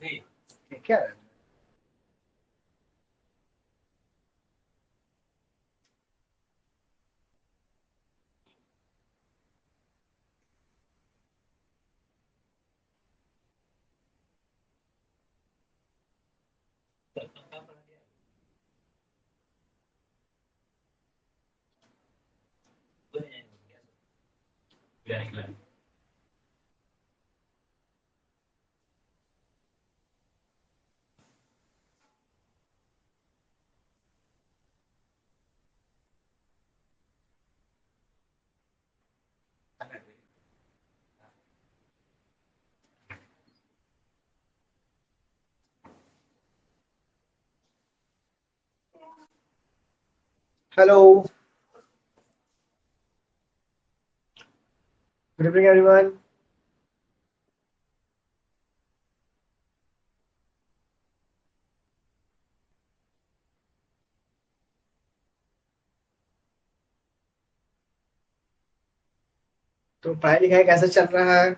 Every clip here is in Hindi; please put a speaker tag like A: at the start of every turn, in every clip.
A: ठीक है। Hello, good evening everyone. तो पढ़ाई लिखाई कैसा चल रहा है?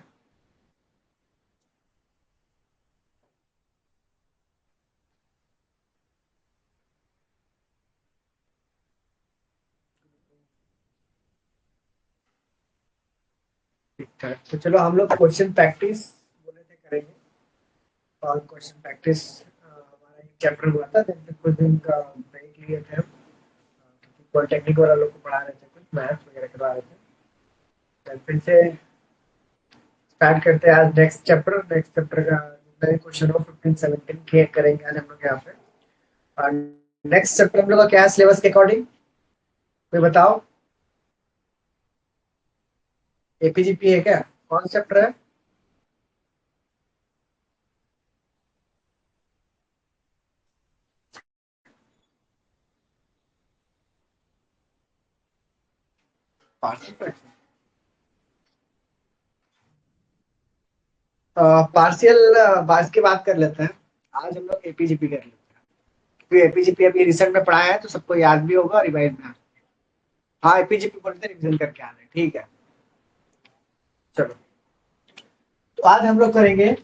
A: ठीक ठाक। तो चलो हम लोग क्वेश्चन प्रैक्टिस बोले थे करेंगे। और क्वेश्चन प्रैक्टिस हमारा एक चैप्टर हुआ था, जैसे कुछ दिन का ब्रेक लिए थे हम, क्योंकि पॉलिटेक्निक वाला लोग को पढ़ा रहे थे, कुछ मैथ्स वगैरह करवा रहे थे। तो फिर से स्टार्ट करते हैं आज नेक्स्ट चैप्टर का नए क्वेश्चन हो 15-17 के करेंगे आज हम लोग यहाँ पे। और नेक्स्ट चैप्टर हम लोग का क्या है सिलेबस के अकॉर्डिंग, कोई बताओ। एपीजीपी है क्या? कौन सा चैप्टर है? पार्शियल पार्शियल बात की बात कर लेते हैं। आज हम लोग एपीजीपी कर लेते हैं, क्योंकि एपीजीपी अभी रिसेंट में पढ़ा है तो सबको याद भी होगा, रिवाइज में। हाँ, एपीजीपी बोलते रिवीजन करके आ रहे हैं, ठीक है। चलो, तो आज हम लोग करेंगे,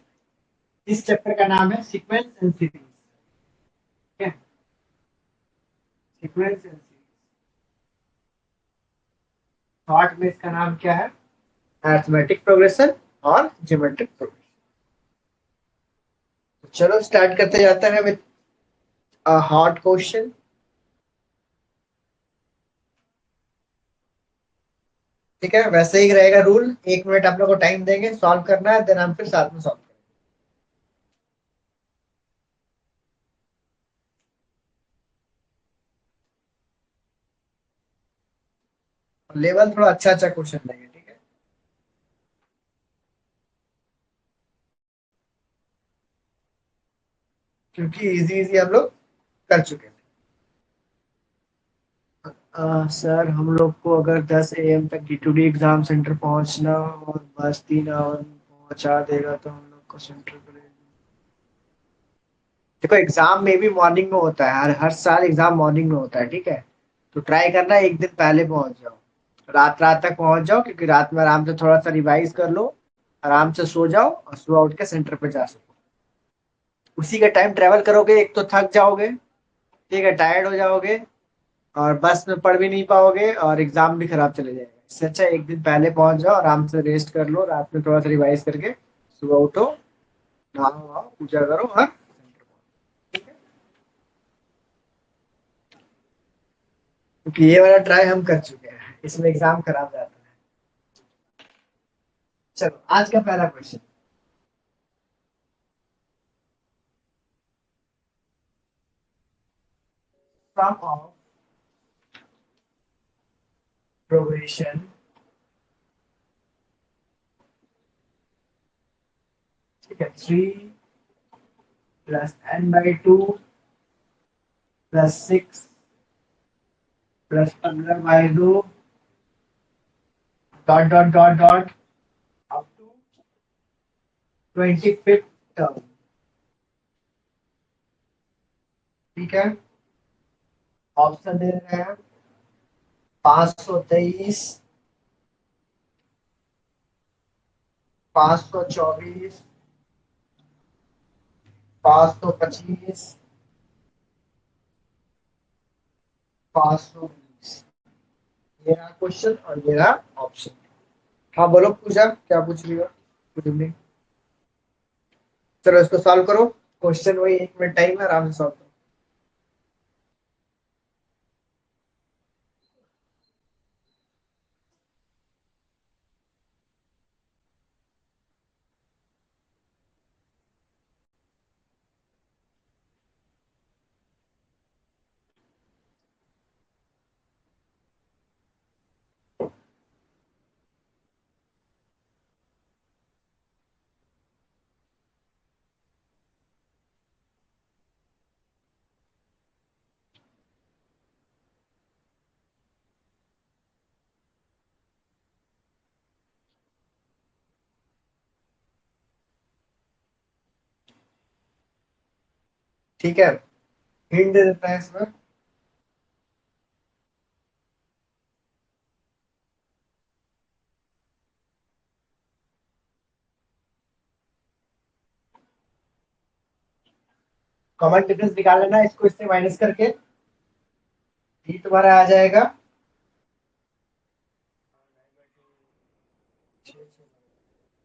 A: इस चैप्टर का नाम है सीक्वेंस एंड सीरीज। ठीक है, सीक्वेंस एंड सीरीज। शॉर्ट में इसका नाम क्या है? अरिथमेटिक प्रोग्रेशन और ज्योमेट्रिक प्रोग्रेशन। तो चलो स्टार्ट करते जाते हैं विद हॉट क्वेश्चन। ठीक है, वैसे ही रहेगा रूल, 1 मिनट आप लोग को टाइम देंगे, सॉल्व करना है, देन हम फिर साथ में सॉल्व करेंगे। लेवल थोड़ा अच्छा अच्छा क्वेश्चन लेंगे, ठीक है। क्योंकि इजी इजी हम लोग कर चुके हैं। सर हम लोग को अगर 10 AM तक D2D एग्जाम सेंटर पहुंचना और बस 3 आवर पहुंचा देगा तो हम लोग को सेंटर पर। देखो, एग्जाम में भी मॉर्निंग में होता है, हर हर साल एग्जाम मॉर्निंग में होता है, ठीक है। तो ट्राई करना एक दिन पहले पहुंच जाओ, रात रात तक पहुंच जाओ, क्योंकि रात में आराम से थोड़ा सा रिवाइज कर लो, आराम से सो जाओ और सुबह उठ के सेंटर पे जा सको। उसी का टाइम ट्रेवल करोगे, एक तो थक जाओगे, ठीक है, टायर्ड हो जाओगे, और बस में पढ़ भी नहीं पाओगे और एग्जाम भी खराब चले जाएगा। इससे अच्छा एक दिन पहले पहुंच जाओ, आराम से रेस्ट कर लो, रात में थोड़ा सा रिवाइज करके सुबह उठो, नहाओ वहाओ, पूजा करो और ठीक है। क्योंकि ये वाला ट्राई हम कर चुके हैं, इसमें एग्जाम खराब जाता है। चलो, आज का पहला क्वेश्चन। सम ऑफ प्रोग्रेशन, ठीक है, 3 + n/2 +6 +15/2 dot dot dot dot up to 25th term. ठीक है, ऑप्शन दे रहे हैं 523, 524, 525, 520, ये रहा क्वेश्चन और ये रहा ऑप्शन। हाँ बोलो, पूछा क्या पूछ रही हो? Good evening. चलो इसको सॉल्व करो। क्वेश्चन वही, 1 मिनट टाइम है, आराम से सॉल्व करो। ठीक है, हिंट दे देता है इसमें। कॉमन डिफरेंस निकाल लेना इसको इससे माइनस करके। ये तुम्हारा आ जाएगा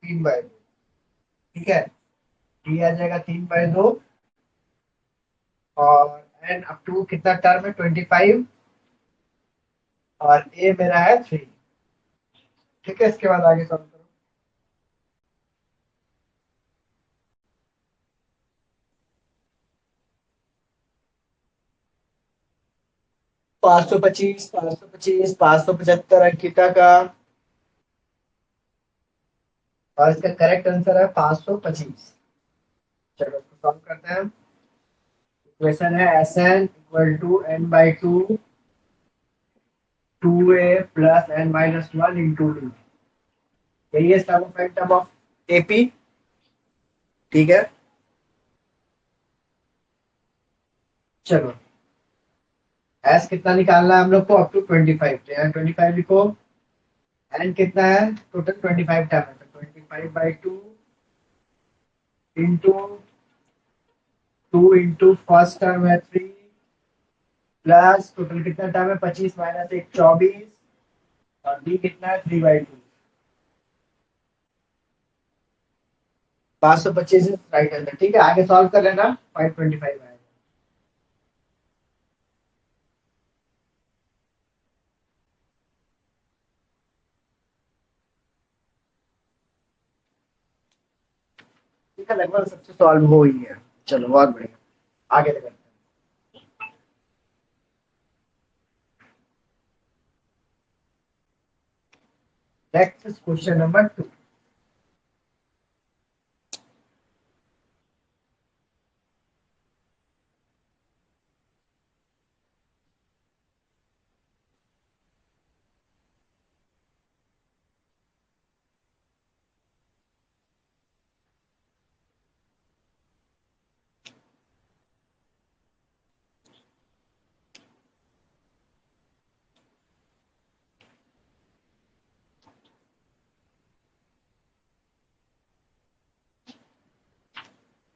A: 3/2। ठीक है, ये आ जाएगा 3/2। और एन अप टू कितना टर्म है? 25। और ए मेरा है 3। ठीक है, इसके बाद आगे सॉल्व करो। 525, 525, 575 अंकिता का। और इसका करेक्ट आंसर है 525। चलो इसको सॉल्व करते हैं। इक्वेशन है S N equal to N by two, 2a plus N minus one into D. यही है sum of N term of AP. ठीक है, चलो एस कितना निकालना है हम लोग को? Up to 25। तो यहाँ 25 लिखो। एन कितना है? टोटल 25 टर्म है, तो 25/2 इंटू 2 इंटू फर्स्ट टर्म है 3, प्लस टोटल कितना टर्म है? 25 माइनस 1, 24। और डी कितना है? 3/2। 525 राइट आंसर। ठीक है, आगे सॉल्व कर लेना। 525 आएगा। ठीक है, लगभग सबसे सॉल्व हो ही है। चलो बहुत बढ़िया, आगे देखते हैं। Next question number 2।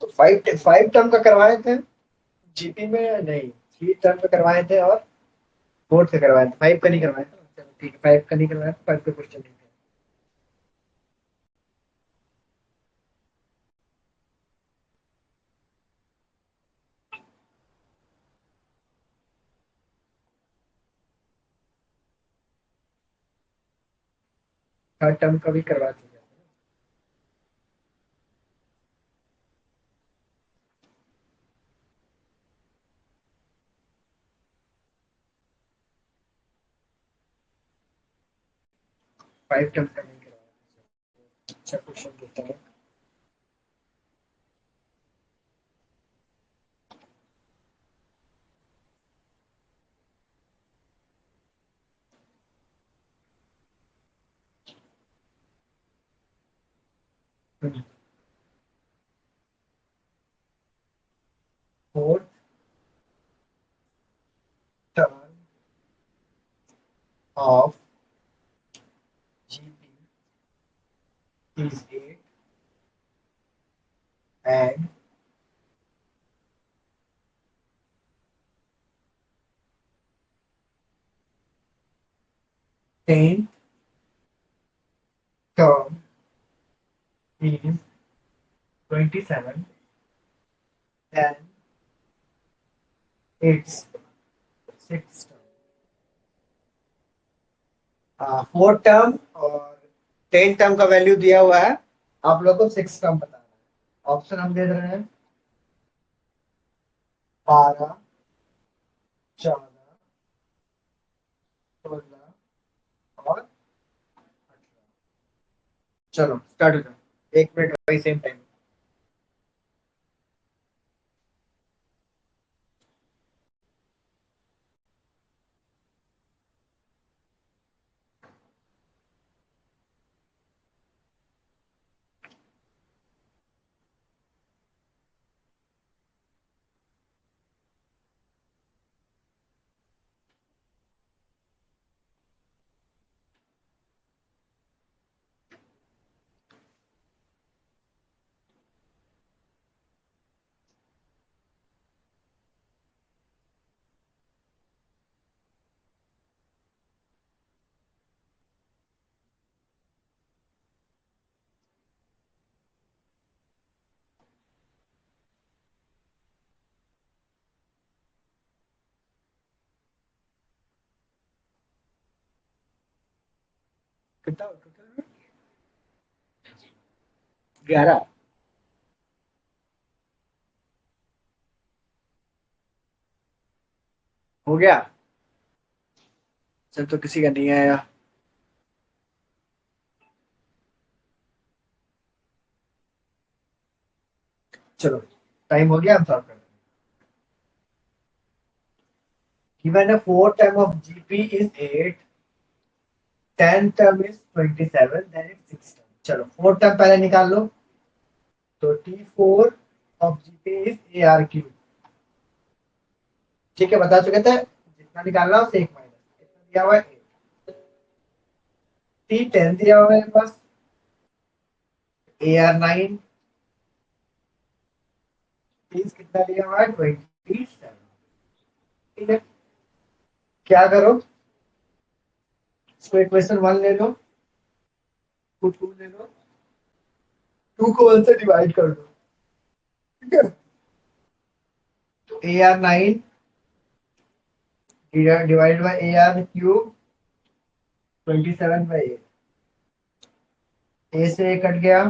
A: तो 5 टर्म का करवाए थे जीपी में, नहीं 3 टर्म का करवाए थे और 4 से करवाए थे, 5 का नहीं करवाए थे। चलो ठीक है, 5 का नहीं करवाया, 5 का क्वेश्चन नहीं है। थर्ड टर्म का भी करवा चुके हैं। 5 टर्म का नहीं करवाया। अच्छा क्वेश्चन देता है। Fourth term of GP is 8 and 10th term is 27, then it's sixth term। Fourth term और 10th टर्म का वैल्यू दिया हुआ है, आप लोग को सिक्स टर्म बताना है। ऑप्शन हम दे रहे हैं 12, 14, 16 और 18। चलो स्टार्ट हो जाओ, 1 मिनट वही सेम टाइम। कितना टोटल? 11। हो गया? चल तो किसी का नहीं आया। चलो टाइम हो गया, हम सॉल्व कर रहे हैं। Given a fourth term of GP is 8, 10th term is 27, then it's 6 term। चलो फोर्थ टर्म पहले निकाल लो। तो T4 of GP is ARQ। ठीक है, बता चुके थे, जितना निकालना है उससे एक माइनस। कितना दिया हुआ है? 8। T10 दिया हुआ है मेरे पास, AR9। T कितना दिया हुआ है? 27। ठीक है, क्या करो, इसको इक्वेशन 1 ले लो, 2 ले लो, 2 को 1 से डिवाइड कर दो। ठीक है, तो AR9 divide by AR cube 27/8। ए से ए कट गया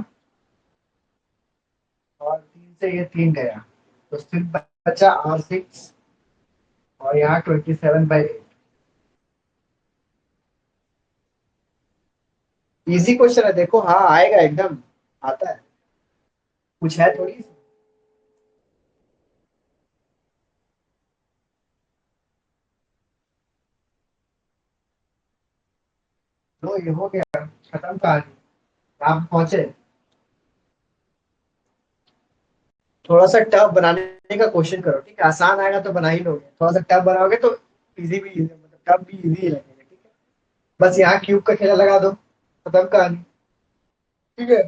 A: और 3 से ये 3 गया, तो सिर्फ बचा R6 और यहाँ 27/8। इजी क्वेश्चन है, देखो, हाँ आएगा, एकदम आता है, कुछ है थोड़ी। लो ये हो गया, खत्म कहानी, आप पहुंचे। थोड़ा सा टफ बनाने का कोशिश करो, ठीक है, आसान आएगा तो बना ही लोगे, थोड़ा सा टफ बनाओगे तो इजी भी इजी, मतलब टफ भी इजी लगेगा। ठीक है, बस यहाँ क्यूब का खेला लगा दो, खत्म कहानी। ठीक है,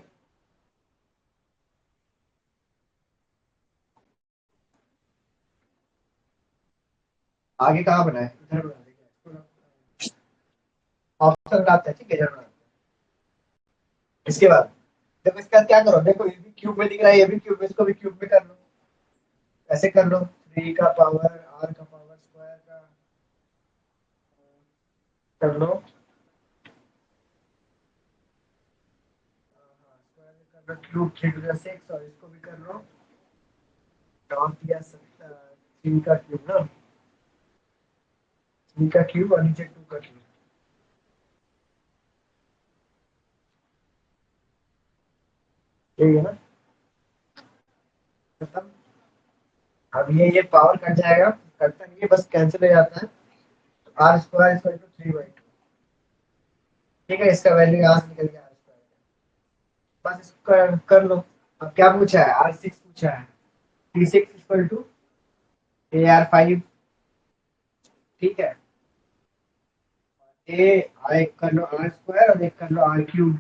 A: आगे कहाँ बनाए, इधर बना देंगे, ऑप्शन बनाते हैं। ठीक है, इधर बनाते हैं। इसके बाद देखो, इसका क्या करो, देखो ये भी क्यूब में दिख रहा है, ये भी क्यूब में, इसको भी क्यूब में कर लो। ऐसे कर लो, 3 का पावर आर का पावर स्क्वायर का कर लो, स्क्वायर कर लो, क्यूब 3 to the 6, और इसको भी कर लो, डॉट दिया 3 का क्यूब ना, 3 का क्यूब और नीचे 2 का क्यूब। ठीक है ना, खत्म। अब ये पावर कट जाएगा, कटता नहीं है, बस कैंसिल हो जाता है। R² = 3/2। ठीक है, इसका वैल्यू यहाँ से निकल गया R²। बस इसको कर लो। अब क्या पूछा है? R6 पूछा है। T6 = AR5। ठीक है, ए एक कर लो R² और एक कर लो R³।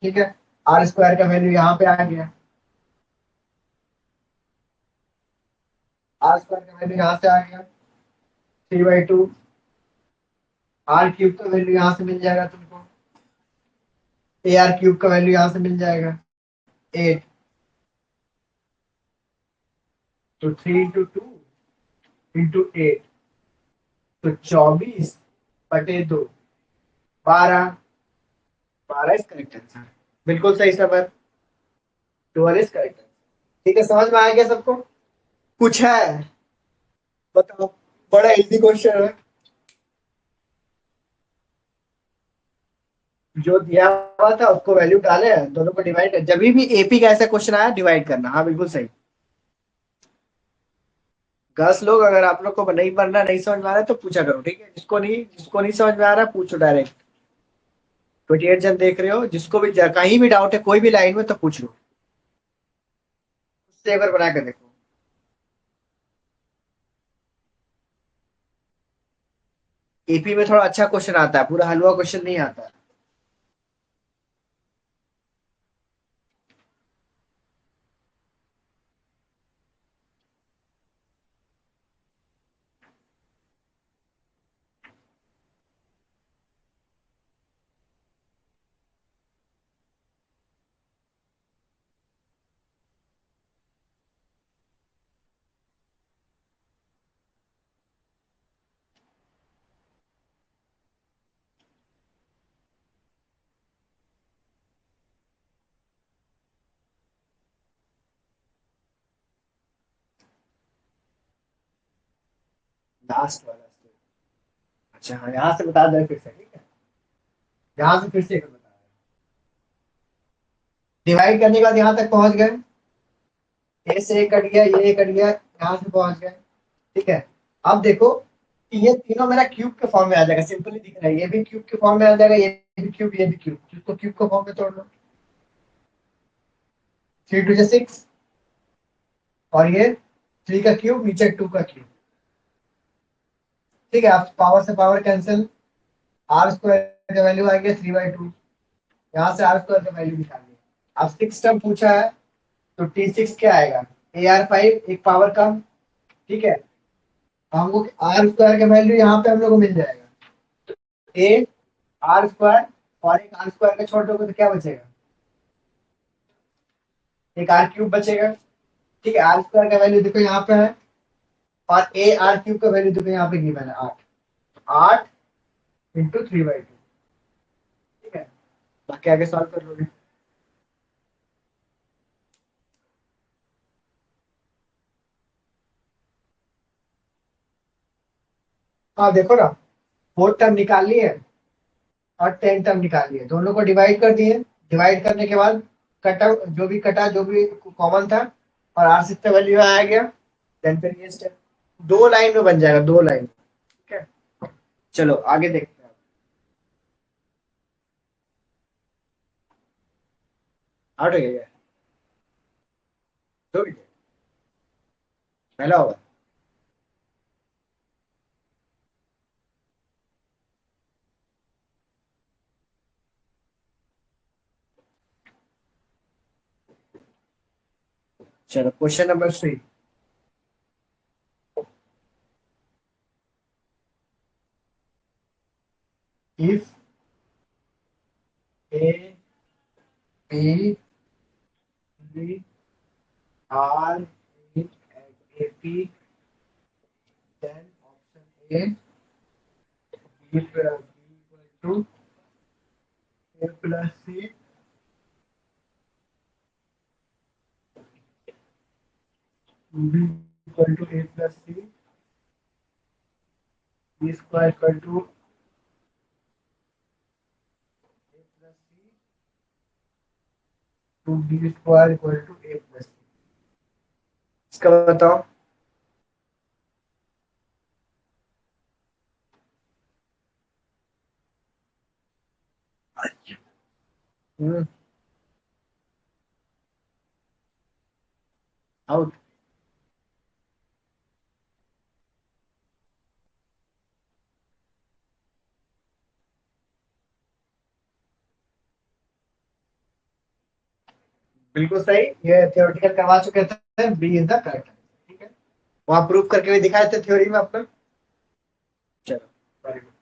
A: ठीक है, R² का वैल्यू यहाँ पे आ गया, R² का वैल्यू यहाँ से आ गया 3/2। आर क्यूब का वैल्यू यहाँ से मिल जाएगा तुमको, ए आर क्यूब का वैल्यू यहाँ से मिल जाएगा 8, तो 3 into 2 into 8, तो 24/2, 12, 12 इज करेक्ट आंसर, बिल्कुल सही सबर, 12 इज करेक्ट। ठीक है, समझ में आ गया सबको? कुछ है बताओ, बड़ा इजी क्वेश्चन है, जो दिया हुआ था उसको वैल्यू डाले, दोनों को डिवाइड कर, जब भी एपी का ऐसा क्वेश्चन आया डिवाइड करना। हाँ बिल्कुल सही। 10 लोग, अगर आप लोग को नहीं बनना, नहीं समझ में आ रहा है तो पूछा करो, ठीक है? जिसको नहीं समझ में आ रहा है पूछो डायरेक्ट। 28 जन देख रहे हो, जिसको भी कहीं भी डाउट है कोई भी लाइन में तो पूछ लो, उससे एक बार बना कर देखो। एपी में थोड़ा अच्छा क्वेश्चन आता है, पूरा हलवा क्वेश्चन नहीं आता है। लास्ट वाला स्टेप। अच्छा हाँ, यहाँ से बता दो फिर से, ठीक है? यहाँ से फिर से एक बार बता, डिवाइड करने के बाद यहाँ तक पहुंच गए, ए से एक कट गया, ये कट गया, यहाँ से पहुंच गए, ठीक है? अब देखो कि ये तीनों मेरा क्यूब के फॉर्म में आ जाएगा, सिंपली दिख रहा है, ये भी क्यूब के फॉर्म में आ जाएगा, ये भी क्यूब, ये भी क्यूब, इसको क्यूब के फॉर्म में तोड़ लो, 3 2 6, और ये 3 का क्यूब नीचे 2 का क्यूब, ठीक है? आप पावर से पावर कैंसिल, आर स्क्वायर का वैल्यू आ गया 3/2, यहाँ से आर स्क्वायर का वैल्यू निकाल लिया। अब 6 टर्म पूछा है, तो T6 क्या आएगा, AR5, एक पावर कम, ठीक है? हमको आर स्क्वायर का वैल्यू यहाँ पे हम लोग को मिल जाएगा, ए आर स्क्वायर, और एक आर स्क्वायर का छोड़ दोगे तो क्या बचेगा, एक आर क्यूब बचेगा, ठीक है? आर स्क्वायर का वैल्यू देखो यहाँ पे है, और ए आर क्यूब का वैल्यू देखो यहाँ पे गिवन है 8, 8 × 3/2, ठीक है? बाकी आगे सॉल्व कर लोगे। हाँ देखो ना, 4 टर्म निकाल लिए और 10 टर्म निकाल लिए, दोनों को डिवाइड कर दिए, डिवाइड करने के बाद कटा, जो भी कॉमन था, और आर सिक्स का वैल्यू आ गया, देन फिर ये स्टेप 2 लाइन में बन जाएगा, 2 लाइन, ठीक है? चलो आगे देखते हैं। आउट हो गया, तो पहला होगा। चलो question number 3, if A B C are A P, then option A B equal to A plus C, B equal to A plus C, B square equal to A plus C, two B square equal to A plus C. इसका बताओ। आउट। बिल्कुल सही, ये थ्योरेटिकल करवा चुके थे, बी इज द करेक्ट, ठीक है? वहां प्रूफ करके भी दिखाए थे थ्योरी में अपना। चलो very good.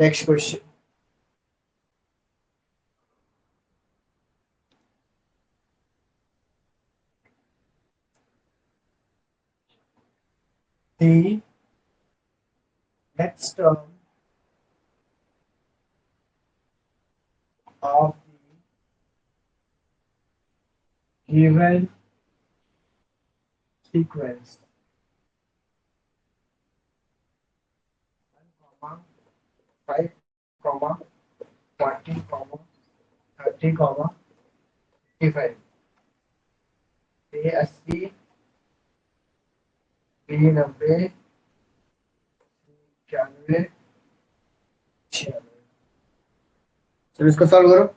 A: Next question. The next term of the given sequence 1, 5, 40, 30, 55. A 80, B 90, 91, 96। चलो इसको सॉल्व करो।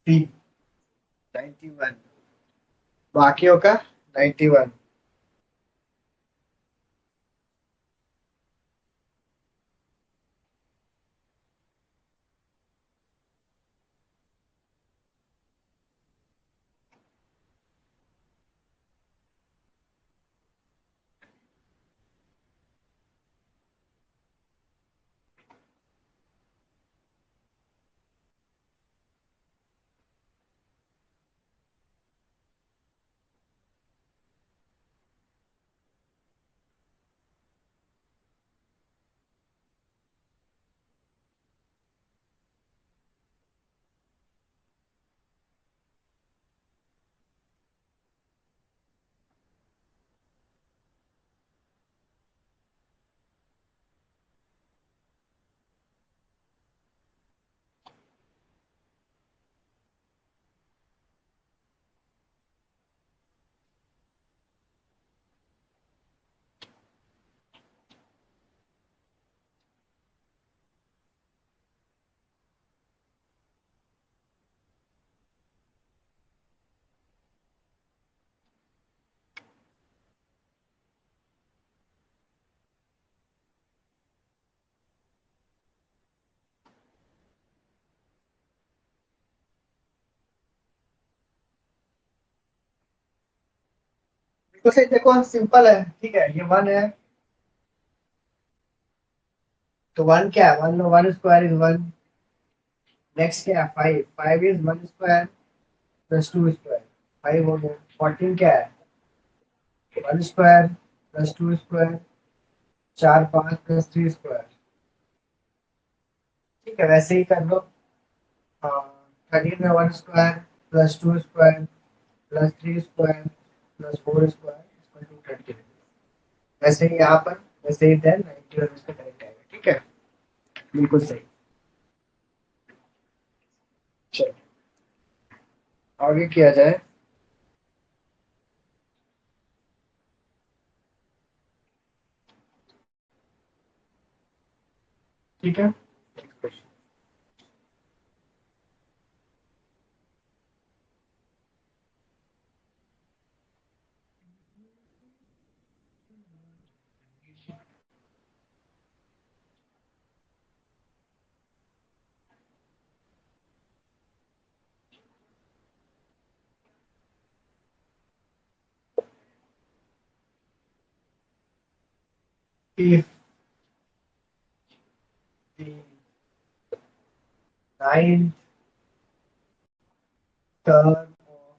A: बी 91, बाकियों का 91। बिल्कुल सही। देखो सिंपल है, ठीक है, ये 1 है तो 1 क्या है, 1 1 स्क्वायर इज 1। नेक्स्ट क्या है, 5, 5 इज 1 स्क्वायर प्लस 2 स्क्वायर, 5 हो गया। 14 क्या है, 1 square plus 2 square, 4 5 plus 3 square. ठीक है, वैसे ही कर लो। 13 में 1 square plus 2 square plus 3 square plus 4 square equal to 30। वैसे ही यहाँ पर, वैसे ही 10 90 और इसका करेक्ट आएगा। ठीक है, बिल्कुल सही। चलो आगे किया जाए। ठीक है, if the ninth term of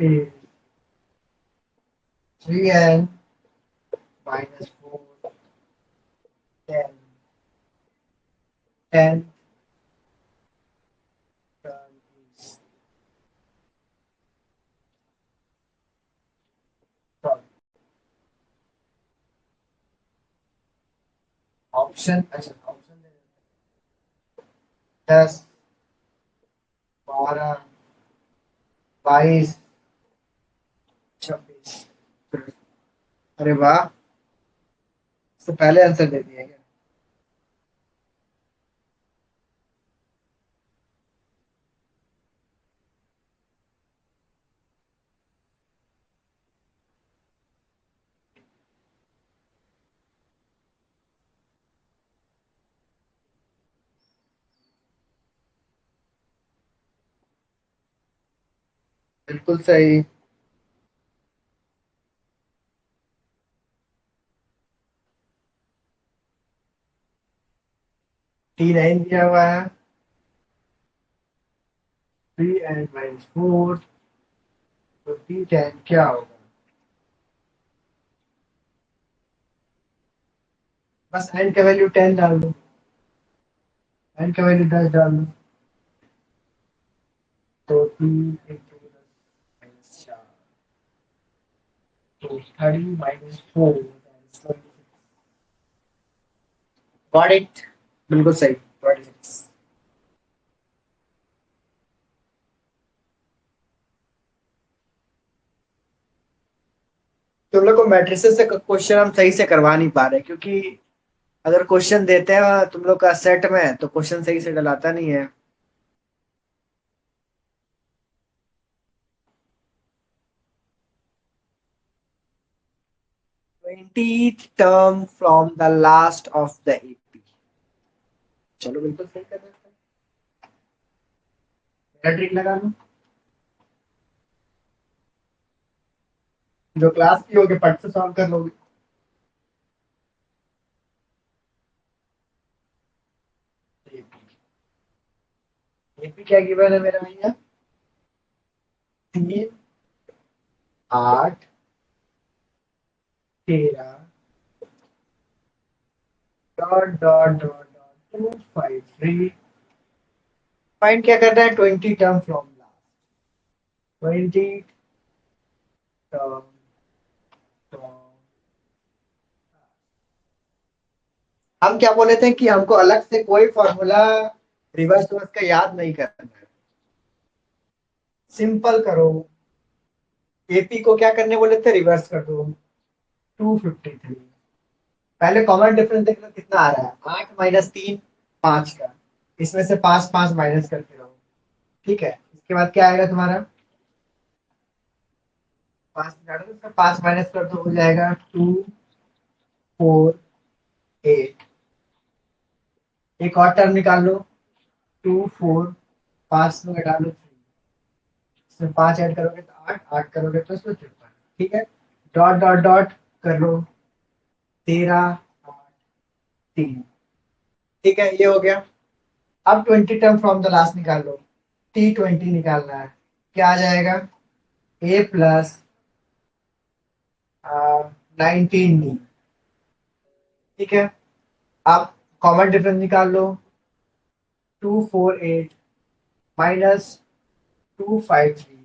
A: is 3n minus 4, 10, 10 option, अच्छा ऑप्शन 10, 12, 22, 26। अरे वाह, इससे पहले आंसर दे दिया क्या? बिल्कुल सही। T9 दिया हुआ है, 3n-4, तो T10 क्या होगा? बस n का वैल्यू 10 डाल दो, n का वैल्यू 10 डाल दो, तो 3 × 10⁻⁴, तो 30 - 4, गॉट इट, बिल्कुल सही, 26। तुम लोग को मैट्रिसेस से क्वेश्चन हम सही से करवा नहीं पा रहे, क्योंकि अगर क्वेश्चन देते हैं तुम लोग का सेट में, तो क्वेश्चन सही से डलाता नहीं है। 20 term from the last of the AP. चलो बिल्कुल सही कर रहे हैं, मेरा ट्रिक लगा लो, जो क्लास की होगी पट से सॉल्व कर लोगे। एपी क्या गिवन है मेरा भैया? 3, 8, 13, dot dot dot dot 253। Find क्या करना है? 20 term from last, 20 term from. हम क्या बोले थे कि हमको अलग से कोई फॉर्मूला रिवर्स रिवर्स का याद नहीं करना है, सिंपल करो। एपी को क्या करने बोले थे? रिवर्स कर दो। 253, पहले कॉमन डिफरेंस देख लो कितना आ रहा है, 8 - 3, 5 का, इसमें से 5 5 माइनस करते रहो। ठीक है, इसके बाद क्या आएगा तुम्हारा? 5 इसका 5 माइनस कर दो, हो जाएगा 248। एक और टर्म निकाल लो, 24, 5 में घटा लो 3, इसमें 5 ऐड करोगे तो 8, 8 करोगे तो इसमें 53। ठीक है, डॉट डॉट डॉट कर लो, 13, 8, 3। ठीक है, ये हो गया। अब 20 टर्म फ्रॉम द लास्ट निकाल लो, T20 निकालना है। क्या आ जाएगा? A plus 19D। ठीक है, आप कॉमन डिफरेंस निकाल लो, 248 माइनस 253,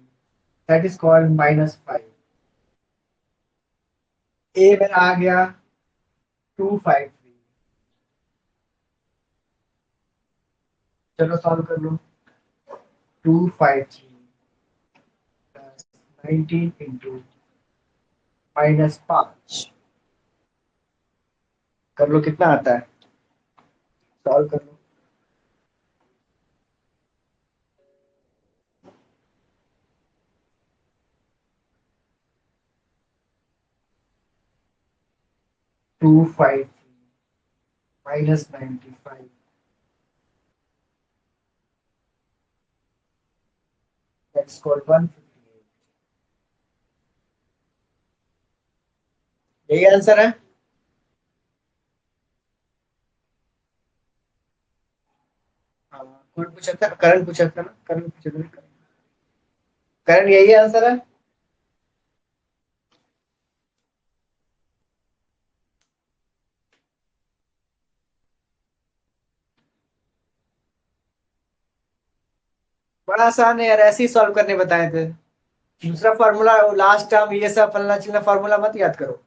A: दैट इज कॉल्ड -5। ए मेरा आ गया 253। चलो सॉल्व कर लो, 253 प्लस 19 इंटू -5, कर लो कितना आता है, सॉल्व कर लो। 253 -95, दैट्स कॉल्ड 158। यही आंसर है। हाँ, कौन पूछा था? करण पूछा था ना, करण पूछा था ना? करण, यही आंसर है। बड़ा आसान है यार, ऐसे ही सॉल्व करने बताए थे। दूसरा फार्मूला, लास्ट टर्म, ये सब फलना चिल्ला फार्मूला मत याद करो,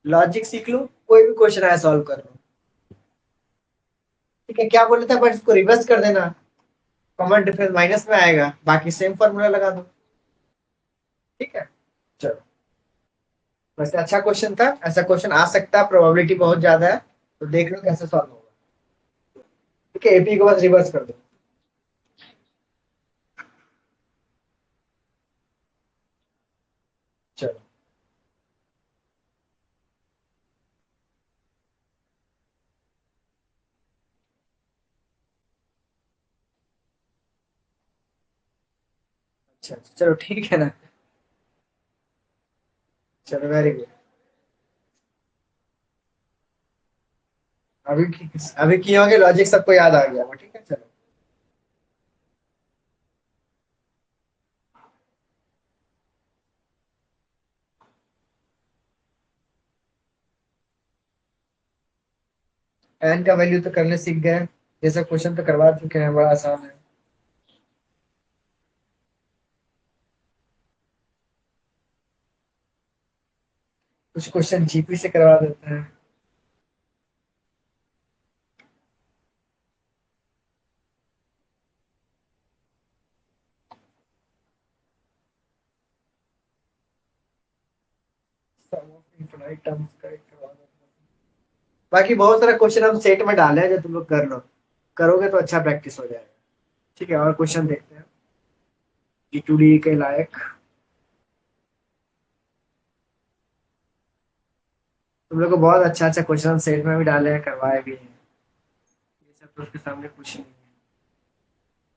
A: लॉजिक सीख लो, कोई भी क्वेश्चन आया सॉल्व कर लो। ठीक है, क्या बोले थे, बट इसको रिवर्स कर देना, कॉमन डिफरेंस माइनस में आएगा, बाकी सेम फॉर्मूला लगा दो। ठीक है, चलो। वैसे अच्छा क्वेश्चन था, ऐसा क्वेश्चन आ सकता है, प्रोबेबिलिटी बहुत ज्यादा है, तो देख लो कैसे सॉल्व होगा। ठीक है, एपी को बस रिवर्स कर दो। चलो। अच्छा चलो ठीक है ना। चलो वेरी गुड। अभी किए होंगे लॉजिक, सबको याद आ गया होगा, ठीक है चलो। एन का वैल्यू तो करने सीख गए, ये सब क्वेश्चन तो करवा चुके हैं, बड़ा आसान है। कुछ क्वेश्चन जीपी से करवा देते हैं। Sum of infinite terms का एक करवा देते हैं। बाकी बहुत सारा क्वेश्चन हम सेट में डाले हैं, जो तुम लोग कर लो, करोगे तो अच्छा प्रैक्टिस हो जाएगा। ठीक है, और क्वेश्चन देखते हैं जी टू डी के लायक। तुम लोग को बहुत अच्छा अच्छा क्वेश्चन सेट में भी डाले हैं, करवाए भी हैं। ये सब तो उसके सामने कुछ नहीं है,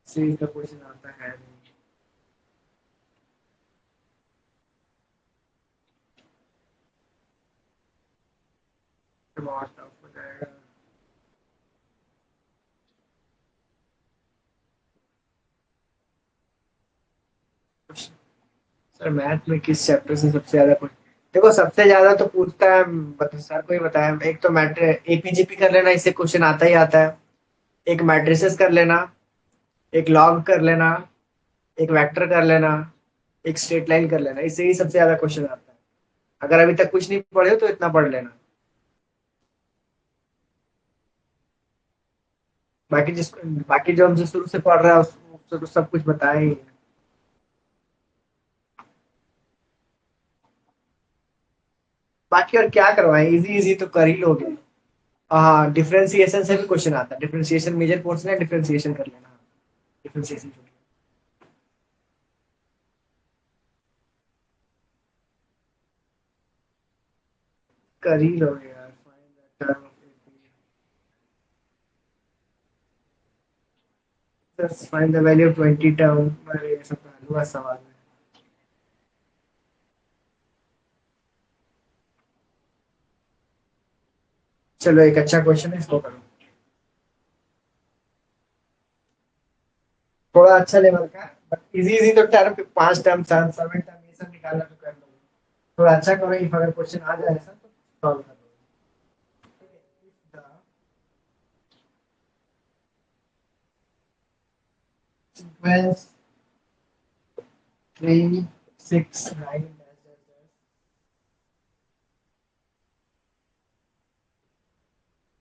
A: सीरीज का क्वेश्चन आता है नहीं। तो बहुत टफ हो जाएगा। सर मैथ में किस चैप्टर से सबसे ज्यादा पूछ, देखो सबसे ज्यादा तो पूछता है, सर को ही बताया, एक तो मैट्र एपीजीपी कर लेना, इससे क्वेश्चन आता ही आता है। एक मैट्रिसेस कर लेना, एक लॉग कर लेना, एक वेक्टर कर लेना, एक स्ट्रेट लाइन कर लेना, इससे ही सबसे ज्यादा क्वेश्चन आता है। अगर अभी तक कुछ नहीं पढ़े हो तो इतना पढ़ लेना। बाकी बाकी जो हमसे शुरू से पढ़ रहा है उसको तो सब कुछ बताया ही है। बाकी और क्या करवाएं, इजी इजी तो कर ही लोगे। हाँ, डिफरेंशिएशन से भी क्वेश्चन आता है, डिफरेंशिएशन मेजर पोर्शन है, डिफरेंशिएशन कर लेना। डिफरेंशिएशन कर ही लोगे यार। Find the term of AP. Just find the value of 20 term। अरे ये सब तो हलवा सवाल है। चलो एक अच्छा क्वेश्चन है, इसको करो। थोड़ा अच्छा लेवल का, बट इजी इजी तो टर्म, 5 टर्म 7 टर्म ये सब निकालना तो कर लो। थोड़ा अच्छा करो, इफ अगर क्वेश्चन आ जाए ऐसा तो सॉल्व कर लो। Sequence 3 6 9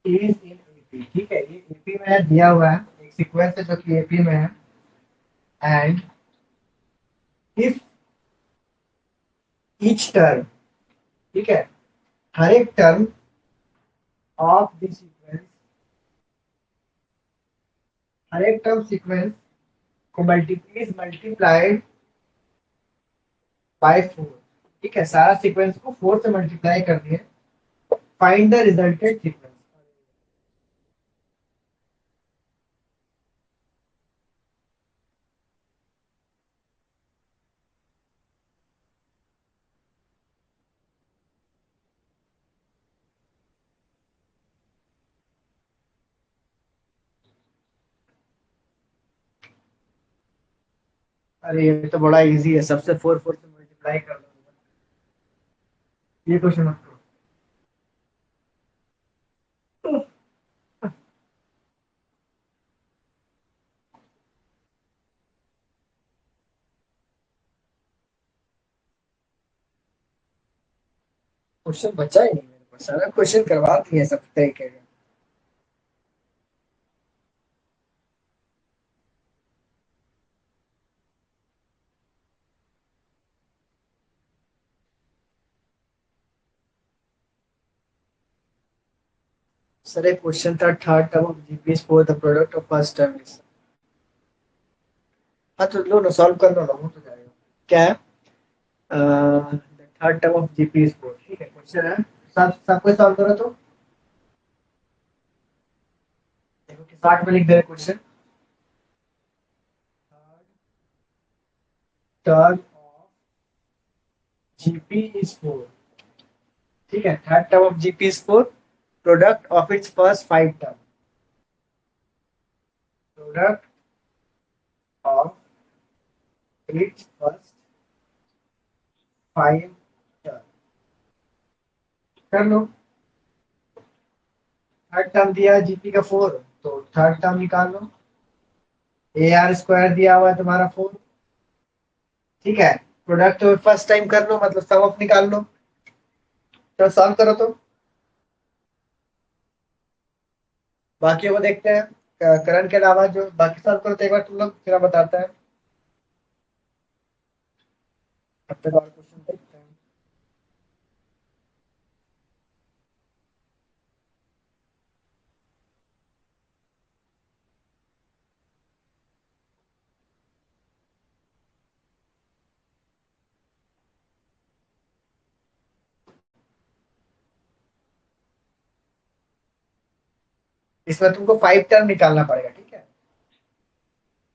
A: is in AP. ठीक है, ये एपी में है, दिया हुआ है, एक सीक्वेंस है जो कि एपी में है। एंड इफ ईच टर्म, ठीक है, हर एक टर्म ऑफ द सीक्वेंस, हर एक टर्म सीक्वेंस को मल्टीप्लाइड बाय 4। ठीक है, सारा सीक्वेंस को 4 से मल्टीप्लाई कर दिए, फाइंड द रिजल्टेड सीक्वेंस। अरे ये तो बड़ा इजी है, सबसे 4 4 से मल्टीप्लाई कर दो, ये क्वेश्चन मत करो। क्वेश्चन बचा ही नहीं मेरे पास, सारा क्वेश्चन करवा दिए सब तरीके का। सर एक क्वेश्चन था, third term of GP is for the product of first term is. हाँ तो लो ना, सॉल्व कर लो ना, हो तो जाएगा। क्या है? Third term of GP is four, ठीक है, क्वेश्चन है। सब सबको सॉल्व करो तो। देखो कि 60 में लिख दे question. Term of GP is four, ठीक है, third term of GP is four, product of its first five term, product of its first five term. कर लो। थर्ड टर्म दिया है जीपी का फोर, तो थर्ड टर्म निकाल लो। ए आर स्क्वायर दिया हुआ है तुम्हारा फोर, ठीक है। प्रोडक्ट फर्स्ट टाइम कर लो, मतलब सम ऑफ निकाल लो। तो सॉल्व करो तो। बाकी को देखते हैं। करण के अलावा जो बाकी सॉल्व करो तो एक बार तुम लोग, फिर हम बताता है। अब तक और क्वेश्चन देखते हैं। इसमें तुमको फाइव टर्म निकालना पड़ेगा, ठीक है।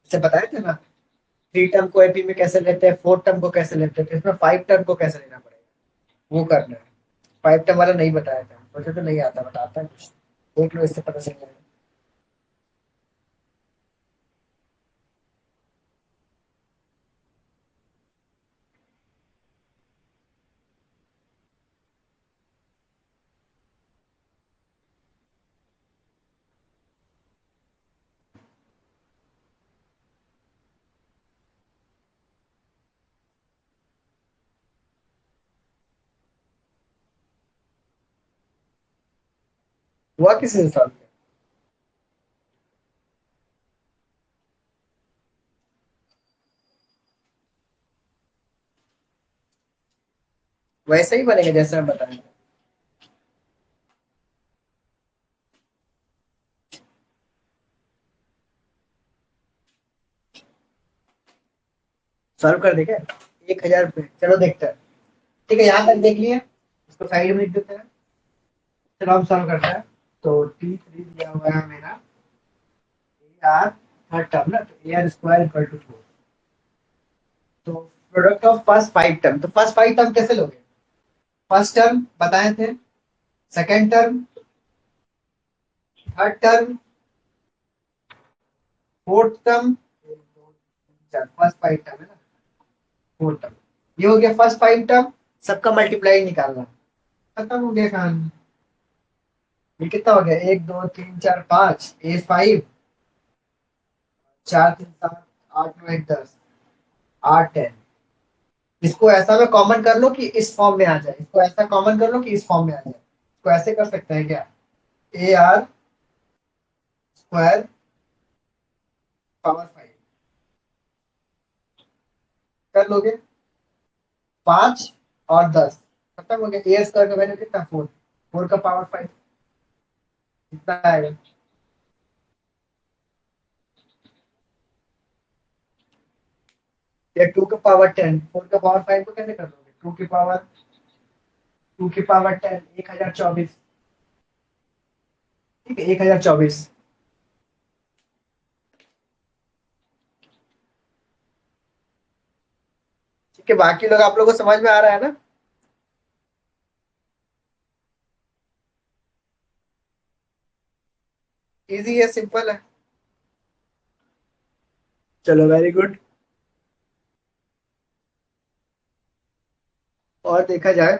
A: इसे बताए थे ना, थ्री टर्म को एपी में कैसे लेते हैं, फोर टर्म को कैसे लेते हैं, तो इसमें फाइव टर्म को कैसे लेना पड़ेगा, वो करना है। फाइव टर्म वाला नहीं बताया था मुझे, तो नहीं आता, बताता है कुछ। देख लो, इससे पता चल जाएगा। हुआ किसी ने सॉल्व किया? वैसे ही बनेगा जैसे हम बताएंगे। सॉल्व कर देगा। 1000 रुपये, चलो देखते हैं। ठीक है, यहाँ तक देख लिए, इसको साइड में लिख देते हैं। चलो हम सॉल्व करते हैं। तो टी थ्री दिया हुआ है मेरा, ए आर थर्ड टर्म ना, तो A R square equal to four. तो product of first five term, तो फर्स्ट फाइव टर्म कैसे लोगे? फर्स्ट टर्म बताए थे, second term, third term, fourth term, first five term है ना, फोर्थ टर्म। ये हो गया फर्स्ट फाइव टर्म, सबका मल्टीप्लाई निकालना। खत्म हो गया कहानी। ये कितना हो गया, एक दो तीन चार पाँच, ए फाइव, चार तीन सात, आठ नौ एक दस, आठ टेन। इसको ऐसा में कॉमन कर लो कि इस फॉर्म में आ जाए, इसको ऐसा कॉमन कर लो कि इस फॉर्म में आ जाए। इसको ऐसे कर सकते हैं क्या, ए आर स्क्वायर पावर फाइव, कर लोगे। पांच और दस, खत्म हो गया। ए स्क्वायर का वैल्यू कितना, फोर, फोर का पावर फाइव कितना आएगा? या टू का पावर टेन, फोर का पावर फाइव को कैसे कर दोगे, टू की पावर टेन, 1024। ठीक है, 1024। ठीक है, बाकी लोग, आप लोगों को समझ में आ रहा है ना? इजी है, सिंपल है। चलो, वेरी गुड। और देखा जाए।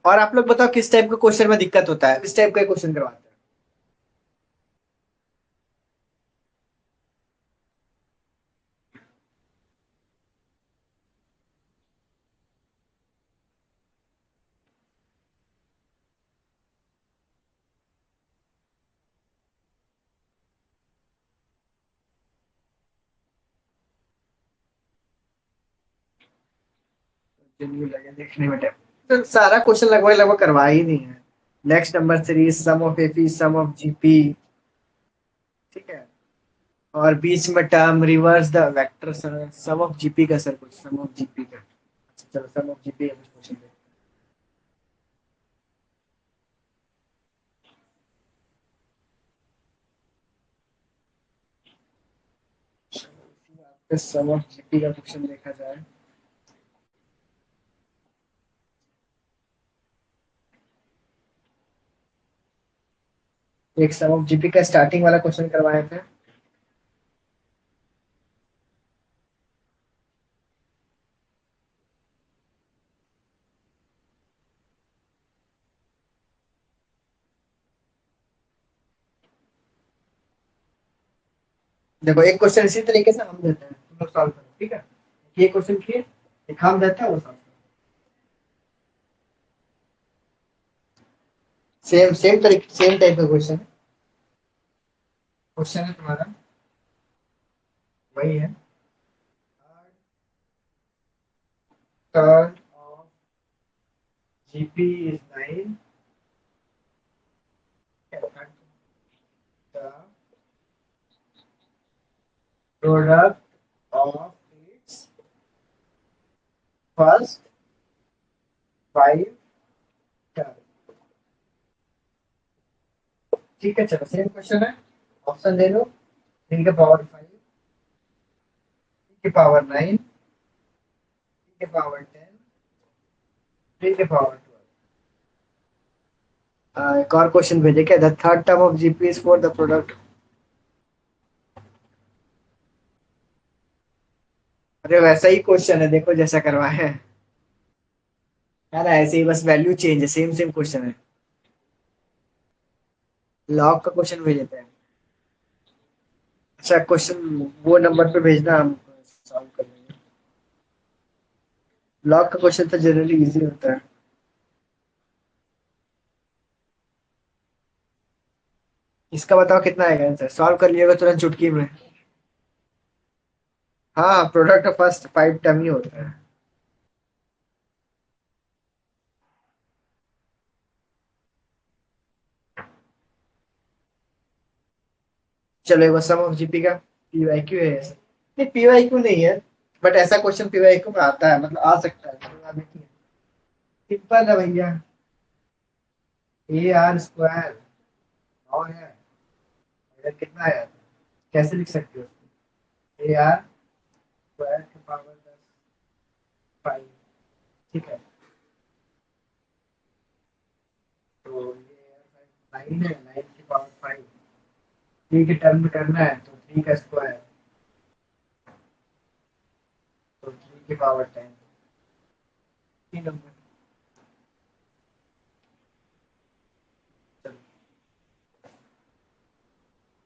A: और आप लोग बताओ किस टाइप का क्वेश्चन में दिक्कत होता है, इस टाइप का क्वेश्चन करवाते हैं। मुझे नहीं लगे देखने में टाइम। तो सारा क्वेश्चन लगभग लगभग करवा ही नहीं है। Next number series, sum of AP, sum of GP, ठीक है। और बीच में term, reverse the vector, sir sum of GP का, सर कुछ सम ऑफ जीपी का। अच्छा चलो सम ऑफ जीपी का कुछ क्वेश्चन देखते हैं। सम ऑफ जीपी का क्वेश्चन देखा जाए। एक सम ऑफ जीपी का स्टार्टिंग वाला क्वेश्चन करवाए थे। देखो एक क्वेश्चन इसी तरीके से हम देते हैं, तुम लोग सॉल्व करो, ठीक है। ये क्वेश्चन किए, एक हम देते हैं, वो सॉल्व। सेम सेम तरीके, सेम टाइप का क्वेश्चन है। क्वेश्चन है तुम्हारा वही है। Turn off GP is 9, the product of its first 5 turn. ठीक है चलो सेम क्वेश्चन है। ऑप्शन दे दो। 3 के पावर 5, 3 के पावर 9, 3 के पावर 10, 3 के पावर 12। एक और क्वेश्चन भेजे क्या, the third term of GP is for the product. अरे वैसा ही क्वेश्चन है, देखो जैसा करवाए हैं। यार ऐसे ही बस वैल्यू चेंज है, सेम सेम क्वेश्चन है। लॉग का क्वेश्चन भेज देते हैं। अच्छा क्वेश्चन वो नंबर पे भेजना, हम सॉल्व कर लेंगे। लॉग का क्वेश्चन तो जनरली इजी होता है। इसका बताओ कितना आएगा आंसर, सॉल्व कर लिएगा तुरंत चुटकी में। हाँ प्रोडक्ट फर्स्ट 5 टर्म ही होता है। चलो एक बार सम ऑफ जीपी का पीवाईक्यू है ऐसा। नहीं पीवाईक्यू नहीं है, बट ऐसा क्वेश्चन पीवाईक्यू में आता है, मतलब आ सकता है। सिंपल है भैया। ए आर स्क्वायर 9 है, इधर कितना आया, कैसे लिख सकते हो उसको। ए आर स्क्वायर की पावर 10 5, ठीक है। तो ये 9 है, 9 की पावर 5, 3 के टर्म में करना है तो 3 का स्क्वायर, तो 3 की पावर 10, 3 नंबर।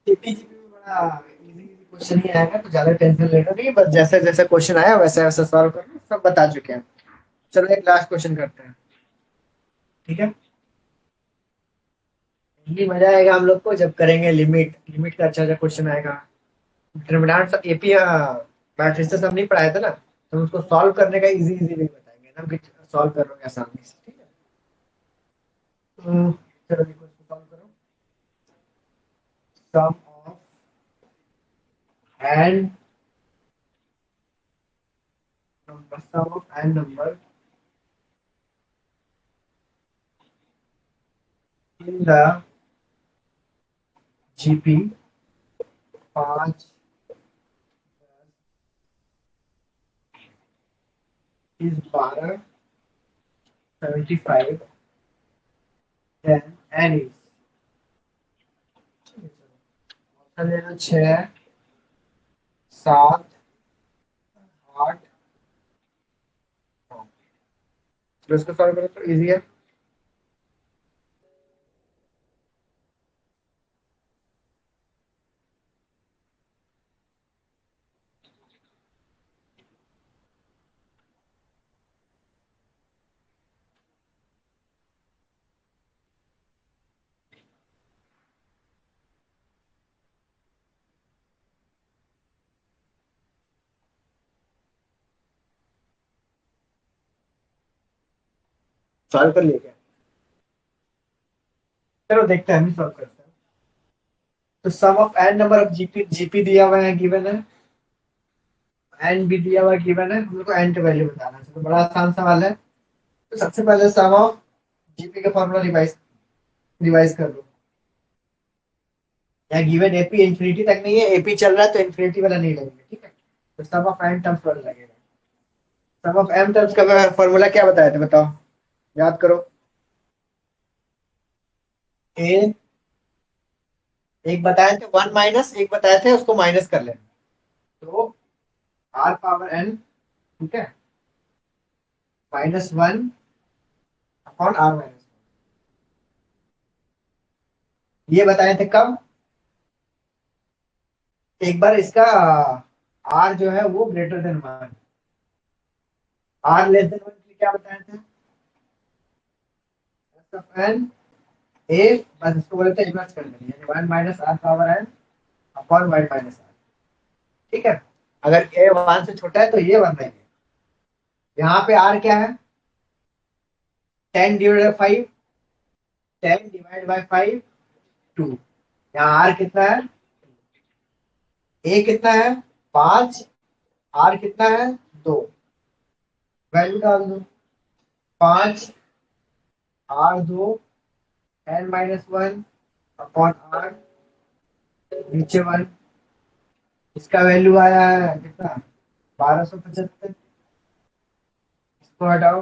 A: जीपीजीपी में बड़ा इजी इजी क्वेश्चन ही आएगा, तो ज्यादा टेंशन लेना नहीं, बस जैसा जैसा क्वेश्चन आया वैसा वैसा सॉल्व करना, सब बता चुके हैं। चलो एक लास्ट क्वेश्चन करते हैं, ठीक है। ये मजा आएगा हम लोग को जब करेंगे लिमिट, लिमिट का अच्छा अच्छा क्वेश्चन आएगा। डिटरमिनेंट एपी मैट्रिसेस हम नहीं पढ़ाए थे ना, तो उसको सॉल्व करने का इजी इजी वे बताएंगे ना कि सॉल्व करोगे आसानी से, ठीक है। चलो ये क्वेश्चन सॉल्व करो। Sum of end number, sum of end number in the GP 5 is 12, 75, then N is, option लेना 6, 7, 8, 9। तो इसको सॉल्व करो तो इजी है। सॉल्व कर लिया क्या? चलो देखते हैं, हम सॉल्व करते हैं। तो sum of N number of GP, GP दिया हुआ है, गिवन है, एन भी दिया हुआ है, गिवन है, हम लोग को एन की वैल्यू बताना है। तो बड़ा आसान सवाल है। तो सबसे पहले सम ऑफ जीपी का फॉर्मूला रिवाइज रिवाइज कर लो। यहाँ गिवन एपी इंफिनिटी तक नहीं है, एपी चल रहा है तो इंफिनिटी वाला नहीं लगेगा, ठीक है। तो सम ऑफ एन टर्म्स वाला लगेगा। सम ऑफ एम टर्म्स का फॉर्मूला क्या बताया था, बताओ, याद करो। ए, एक बताए थे वन माइनस, एक बताए थे उसको माइनस कर लेना। तो आर पावर एन, ठीक है, -1 अपॉन आर माइनस, ये बताए थे कब? एक बार इसका आर जो है वो greater than 1, R less than 1 के लिए क्या बताए थे? एन ए, बस इसको बोले थे इन्वर्स कर देंगे, यानी 1 minus R power N upon 1 minus R, ठीक है। अगर ए 1 से छोटा है तो ये 1 रहेंगे। यहाँ पे आर क्या है? 10 डिवाइड बाई 5, 10 डिवाइड बाई 5 2। यहाँ आर कितना है? ए कितना है? 5, आर कितना है? 2। वैल्यू डाल दो, 5 आर 2 एन -1 अपॉन आर, नीचे 1। इसका वैल्यू आया है कितना? 1275। इसको हटाओ,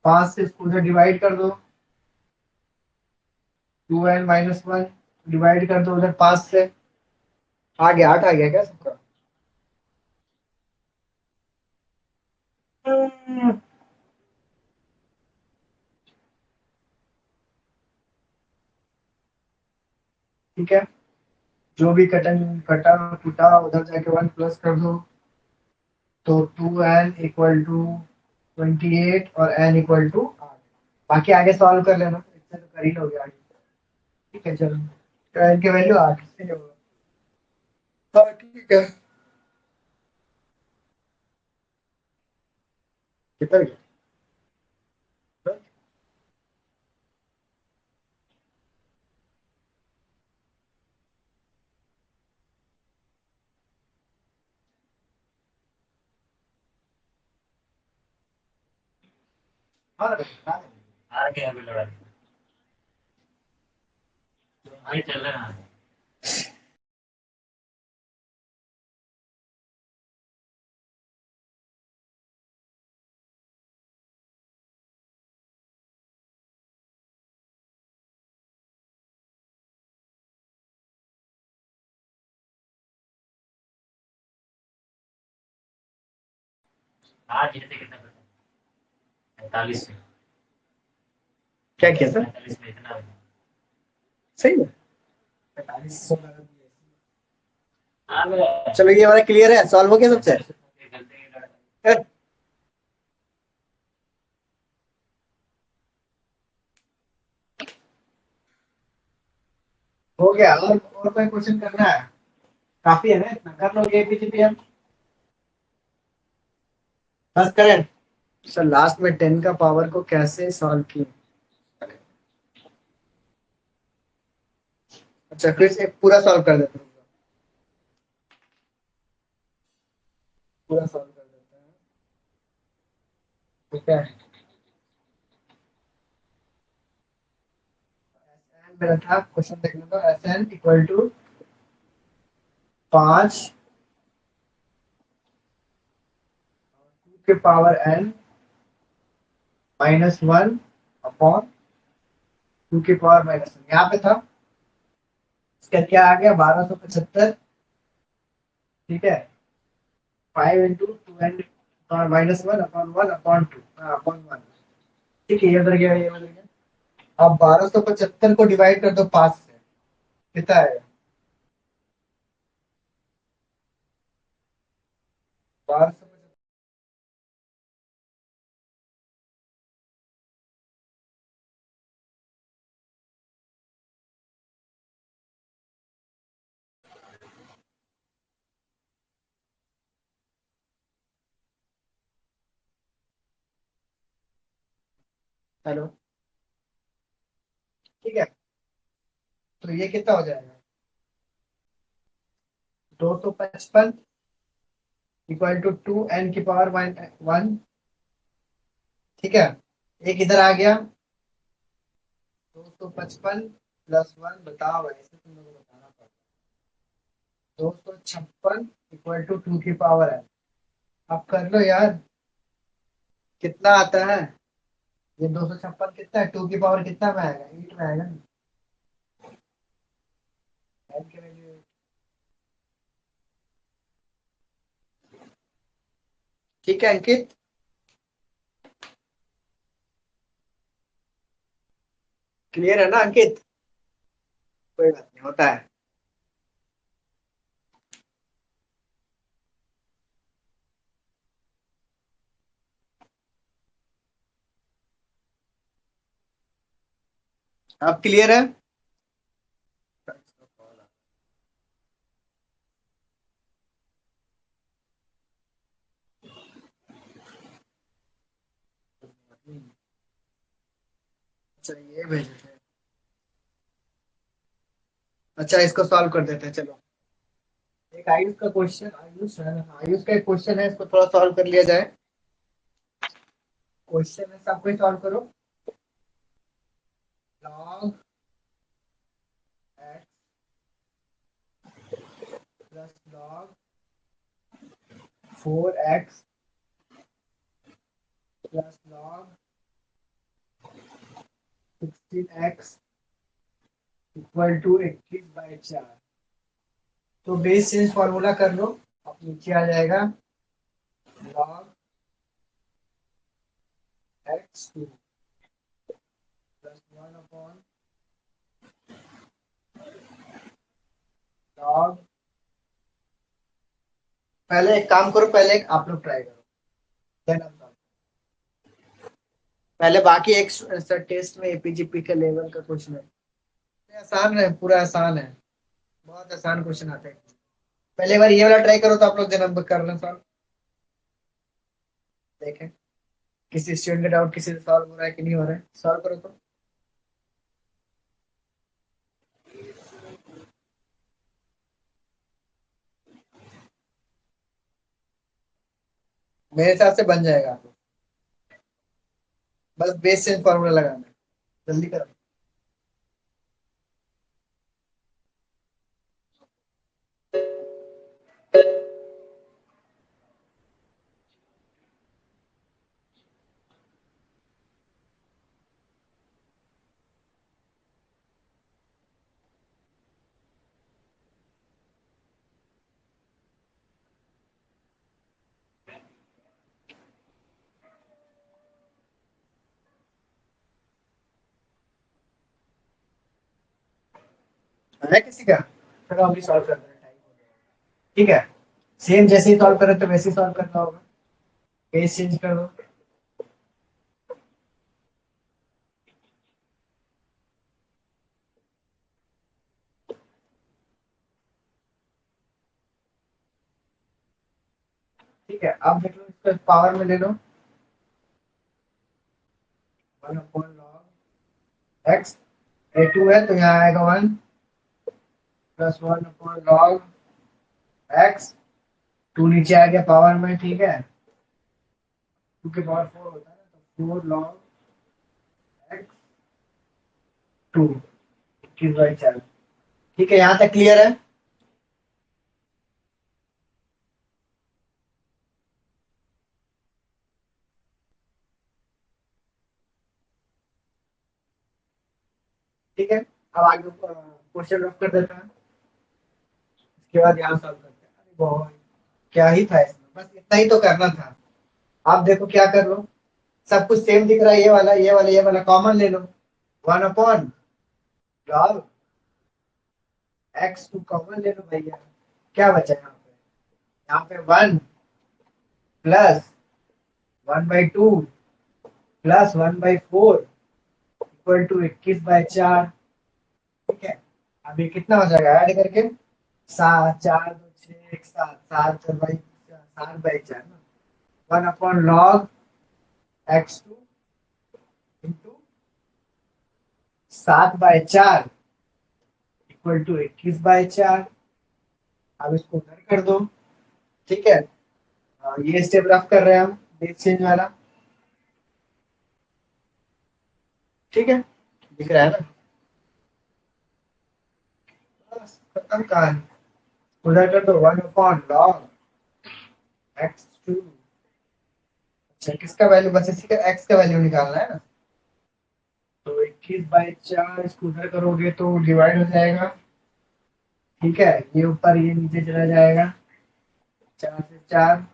A: 5 से इसको उधर डिवाइड कर दो, 2n-1 डिवाइड कर दो उधर 5 से। आ गया, 8 आ गया क्या सबका? ठीक है, जो भी कटा फुटा उधर जाके 1 प्लस कर दो। तो 2n = 28 और n = 8। बाकी आगे सॉल्व कर लेना, इससे तो कर ही लोगे आगे। ठीक है चलो, तो n की वैल्यू 8 से होगा। हाँ ठीक है, कितना भी। हाँ
B: आ गया अभी लड़ा भाई चल रहा है। आज जैसे कितना पता 45 में,
A: क्या किया सर?
B: 45 में इतना
A: सही है, 45।
B: हाँ
A: चलो ये हमारा क्लियर है, सॉल्व हो गया सबसे। हो गया, और कोई क्वेश्चन करना है? काफी है ना, इतना कर लोगे एपीजीपीएम, बस करें। सर लास्ट में 10 का पावर को कैसे सॉल्व किया? अच्छा फिर से पूरा सॉल्व कर देते हैं, पूरा सॉल्व कर देते हैं, ठीक है। मेरा था क्वेश्चन देखने को, Sn = 5 के पावर n -1 अपॉन 2 के पावर -1, यहाँ पे था। इसका क्या आ गया? 1275, ठीक है। 5 into 2n power -1 upon 1 upon 2 upon 1, ठीक है, ये उधर गया, ये उधर गया। अब 1275 को डिवाइड कर दो 5 से, कितना है? 1275 हेलो, ठीक है। तो ये कितना हो जाएगा, 255 इक्वल टू 2n⁻1, ठीक है। एक इधर आ गया, 255 प्लस 1, बताओ ऐसे तुम लोगों को बताना पड़ेगा। 256 इक्वल टू 2 की पावर n। अब कर लो यार, कितना आता है ये 256, कितना है, 2 की पावर कितना में आएगा, 8 में आएगा ना। n की वैल्यू, ठीक है अंकित। क्लियर है ना अंकित, कोई बात नहीं, होता है। अब क्लियर है। अच्छा ये भेजे थे, अच्छा इसको सॉल्व कर देते हैं चलो। एक आयुष का क्वेश्चन, आयुष है ना? आयुष का एक क्वेश्चन है, इसको थोड़ा सॉल्व कर लिया जाए। क्वेश्चन है, सब कोई सॉल्व करो। log x plus log 4x plus log 16x equal to 21/4। तो बेस चेंज फॉर्मूला कर लो, अब नीचे आ जाएगा log x2 प्लस 1 log। पहले एक काम करो, पहले एक आप लोग ट्राई करो, देन हम solve। पहले बाकी एक सर टेस्ट में एपीजीपी के लेवल का क्वेश्चन है, ये आसान है, पूरा आसान है, बहुत आसान क्वेश्चन आता है। पहले बार ये वाला ट्राई करो, तो आप लोग जन्म कर लें सॉल्व, देखें किसी स्टूडेंट का डाउट किसी से सॉल्व हो रहा है कि नहीं हो रहा है, सॉल्व करो तो। मेरे हिसाब से बन जाएगा आप लोग, बस बेस चेंज फॉर्मूला लगाना है, जल्दी करो। है किसी का, चलो अभी सॉल्व करते हैं, टाइम हो गया। ठीक है, सेम जैसे ही सॉल्व करें तो वैसे ही सॉल्व करना होगा, बेस चेंज कर दो। ठीक है, अब देख लो इसको पावर में ले लो, 1/log x, a2 है तो यहाँ आएगा 1 प्लस 1/log x, 2 नीचे आ गया पावर में, ठीक है, 2 की पावर 4 होता है ना, तो 4 log x 2, 21/4। ठीक है, यहाँ तक क्लियर है। ठीक है, अब आगे क्वेश्चन रफ कर देते हैं, इसके बाद यहाँ सॉल्व करते हैं। अरे बहुत क्या ही था इसमें, बस इतना ही तो करना था। आप देखो क्या कर लो, सब कुछ सेम दिख रहा है, ये वाला ये वाला ये वाला कॉमन ले लो, 1/log x2 कॉमन ले लो भैया, क्या बचा यहाँ पे 1 प्लस 1/2 प्लस 1/4 इक्वल टू 21/4। ठीक है, अब ये कितना हो जाएगा ऐड करके, 7 4 2 6 1 7, 7/4 ना, 1/log x2 into 7/4 equal to 21/4। अब इसको उधर कर दो, ठीक है। ये स्टेप रफ कर रहे हैं हम, बेस चेंज वाला, ठीक है, दिख रहा है ना। बस खत्म कहानी। उधर कर दो 1/log x2। अच्छा, किसका वैल्यू बस इसी का x का वैल्यू निकालना है ना। तो 21/4 इसको उधर करोगे तो डिवाइड हो जाएगा, ठीक है। ये ऊपर ये नीचे चला जाएगा, 4 से 4,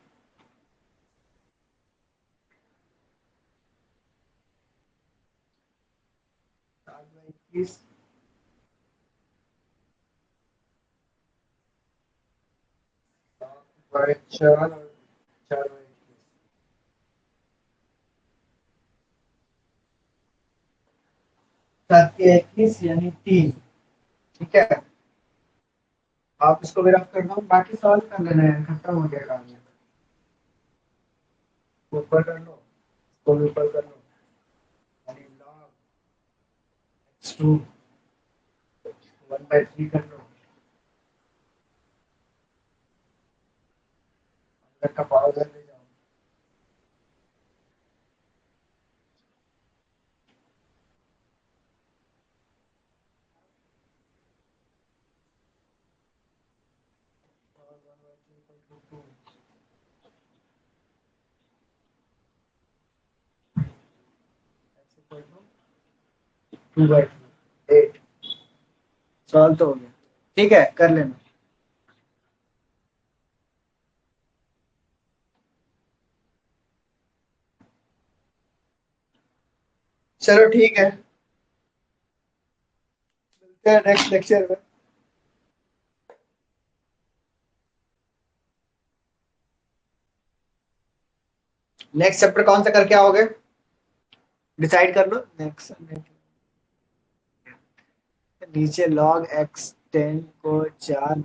A: 7/21, 7/4 और 4/21, 7/21 यानी 3, ठीक है। आप इसको भी रफ कर दो, बाकी सॉल्व कर लेना है, खत्म हो गया काम। ऊपर कर लो, इसको भी ऊपर कर लो, यानी log x2 1/3 कर लो, अंदर का पावर उधर ले जाओ। और 1/3 equal to 2, x equal to 2/2, 8। Solve तो हो गया, ठीक है, कर लेना। चलो ठीक है, मिलते हैं नेक्स्ट लेक्चर में। नेक्स्ट चैप्टर कौन सा करके आओगे, डिसाइड कर लो। नेक्स्ट नीचे log x10 को 4,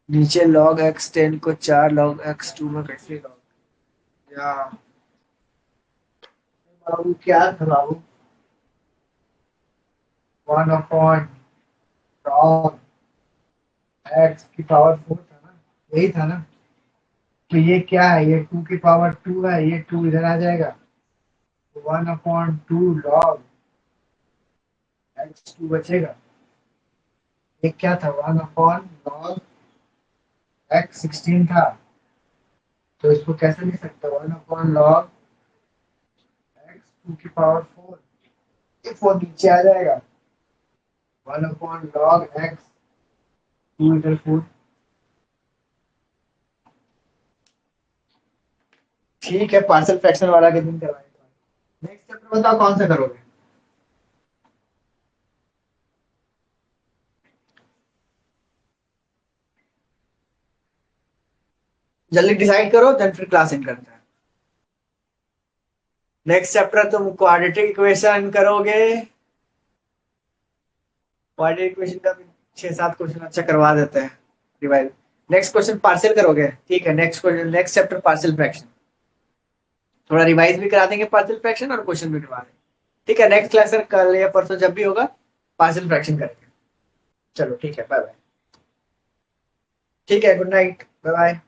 A: नीचे log x10 को 4 log x2 में कैसे log, या बाबू क्या था बाबू, 1/log x की पावर 4 था ना, यही था ना। तो ये क्या है, ये 2 की पावर 2 है, ये 2 इधर आ जाएगा, 1/2 log x2 बचेगा। ये क्या था, 1/log x16 था, तो इसको कैसे लिख सकते हो, 1/log x2 की पावर 4, ये 4 नीचे आ जाएगा, 1/log x2 इधर 4। ठीक है, पार्सल फ्रैक्शन वाला के दिन करवाएंगे। नेक्स्ट चैप्टर बताओ कौन सा करोगे। जल्दी डिसाइड करो, देन फिर क्लास इन करते हैं। नेक्स्ट चैप्टर तुम क्वाड्रेटिक इक्वेशन करोगे, क्वाड्रेटिक इक्वेशन का भी 6-7 क्वेश्चन अच्छा करवा देते हैं रिवाइज। नेक्स्ट क्वेश्चन पार्शियल करोगे, ठीक है। Next question, next chapter partial fraction, थोड़ा रिवाइज भी करा देंगे पार्शियल फ्रैक्शन और क्वेश्चन भी करवा देंगे, ठीक है। नेक्स्ट क्लास कल या परसों जब भी होगा पार्शियल फ्रैक्शन करेंगे। चलो ठीक है, बाय बाय। ठीक है, गुड नाइट, बाय बाय।